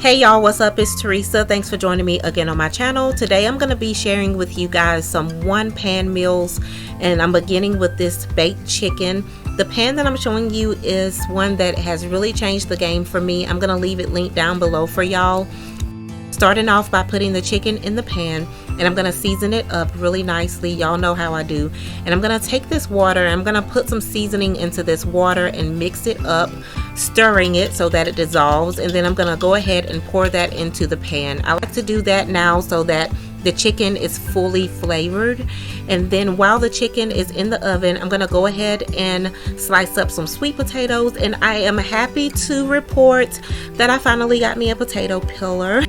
Hey y'all, what's up? It's Teresa. Thanks for joining me again on my channel. Today I'm going to be sharing with you guys some one pan meals, and I'm beginning with this baked chicken. The pan that I'm showing you is one that has really changed the game for me. I'm going to leave it linked down below for y'all. Starting off by putting the chicken in the pan, and I'm going to season it up really nicely. Y'all know how I do. And I'm going to take this water, I'm going to put some seasoning into this water and mix it up, stirring it so that it dissolves, and then I'm going to go ahead and pour that into the pan. I like to do that now so that the chicken is fully flavored. And then while the chicken is in the oven, I'm going to go ahead and slice up some sweet potatoes, and I am happy to report that I finally got me a potato peeler.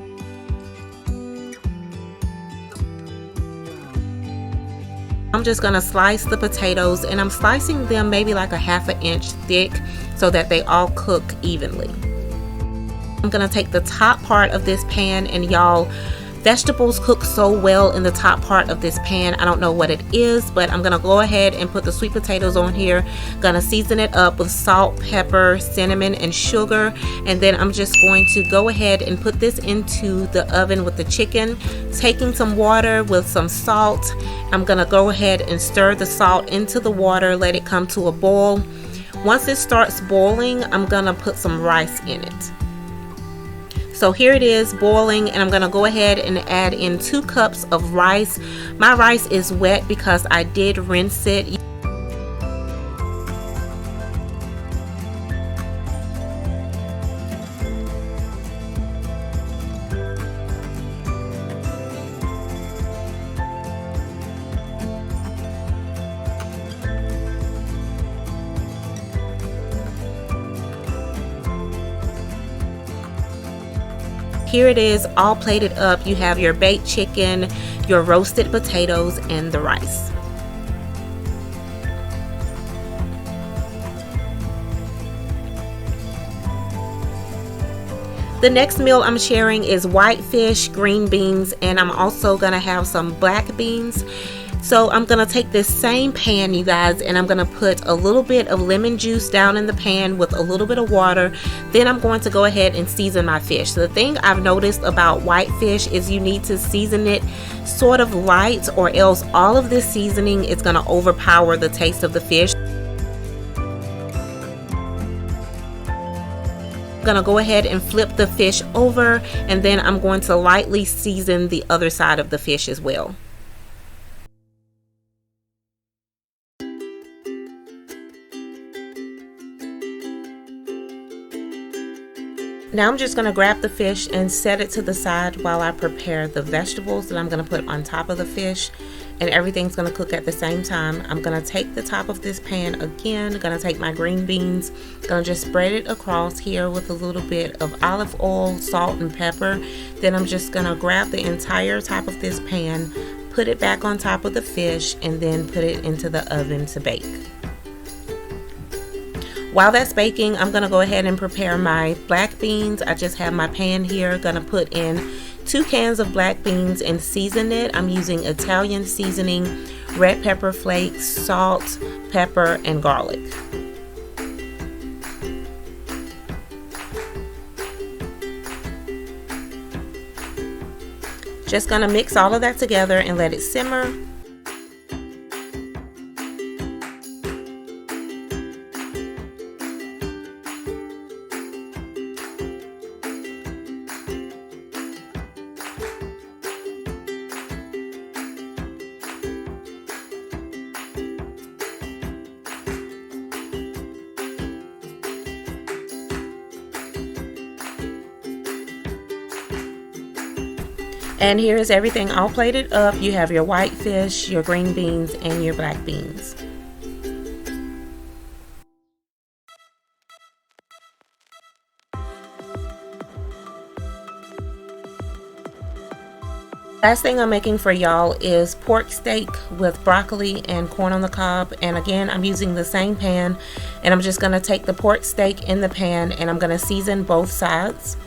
I'm just going to slice the potatoes, and I'm slicing them maybe like a ½ inch thick so that they all cook evenly. I'm going to take the top part of this pan, and y'all, vegetables cook so well in the top part of this pan. I don't know what it is, but I'm going to go ahead and put the sweet potatoes on here. Going to season it up with salt, pepper, cinnamon, and sugar. And then I'm just going to go ahead and put this into the oven with the chicken, taking some water with some salt. I'm going to go ahead and stir the salt into the water, let it come to a boil. Once it starts boiling, I'm going to put some rice in it. So here it is boiling, and I'm going to go ahead and add in 2 cups of rice. My rice is wet because I did rinse it. Here it is all plated up. You have your baked chicken, your roasted potatoes, and the rice. The next meal I'm sharing is white fish, green beans, and I'm also gonna have some black beans. So I'm going to take this same pan, you guys, and I'm going to put a little bit of lemon juice down in the pan with a little bit of water. Then I'm going to go ahead and season my fish. So the thing I've noticed about white fish is you need to season it sort of light, or else all of this seasoning is going to overpower the taste of the fish. I'm going to go ahead and flip the fish over, and then I'm going to lightly season the other side of the fish as well. Now I'm just going to grab the fish and set it to the side while I prepare the vegetables that I'm going to put on top of the fish, and everything's going to cook at the same time. I'm going to take the top of this pan again, going to take my green beans, going to just spread it across here with a little bit of olive oil, salt, and pepper. Then I'm just going to grab the entire top of this pan, put it back on top of the fish, and then put it into the oven to bake. While that's baking, I'm going to go ahead and prepare my black beans. I just have my pan here. Going to put in 2 cans of black beans and season it. I'm using Italian seasoning, red pepper flakes, salt, pepper, and garlic. Just going to mix all of that together and let it simmer. And here is everything all plated up. You have your white fish, your green beans, and your black beans. Last thing I'm making for y'all is pork steak with broccoli and corn on the cob. And again, I'm using the same pan, and I'm just going to take the pork steak in the pan, and I'm going to season both sides.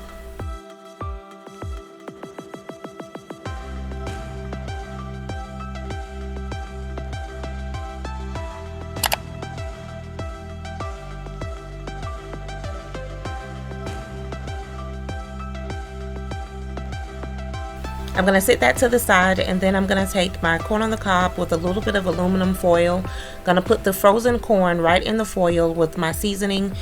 I'm going to set that to the side, and then I'm going to take my corn on the cob with a little bit of aluminum foil. Going to put the frozen corn right in the foil with my seasoning.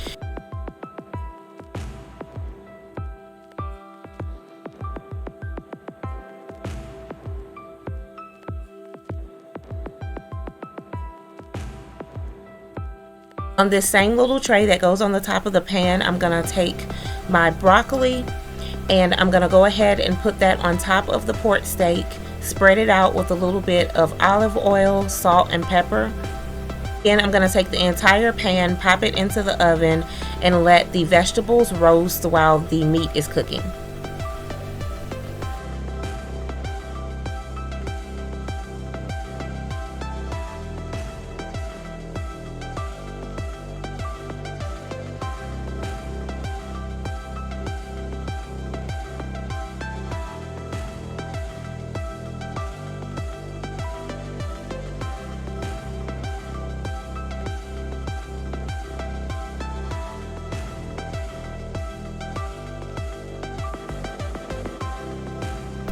On this same little tray that goes on the top of the pan, I'm going to take my broccoli and I'm going to go ahead and put that on top of the pork steak, spread it out with a little bit of olive oil, salt, and pepper. Then I'm going to take the entire pan, pop it into the oven, and let the vegetables roast while the meat is cooking.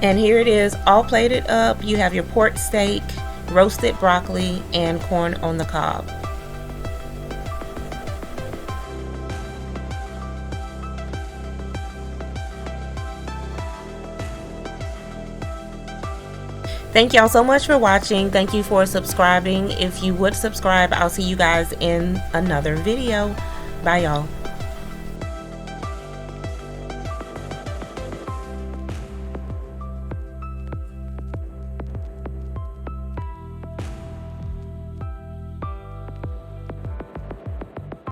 And here it is, all plated up. You have your pork steak, roasted broccoli, and corn on the cob. Thank y'all so much for watching. Thank you for subscribing. If you would subscribe, I'll see you guys in another video. Bye y'all.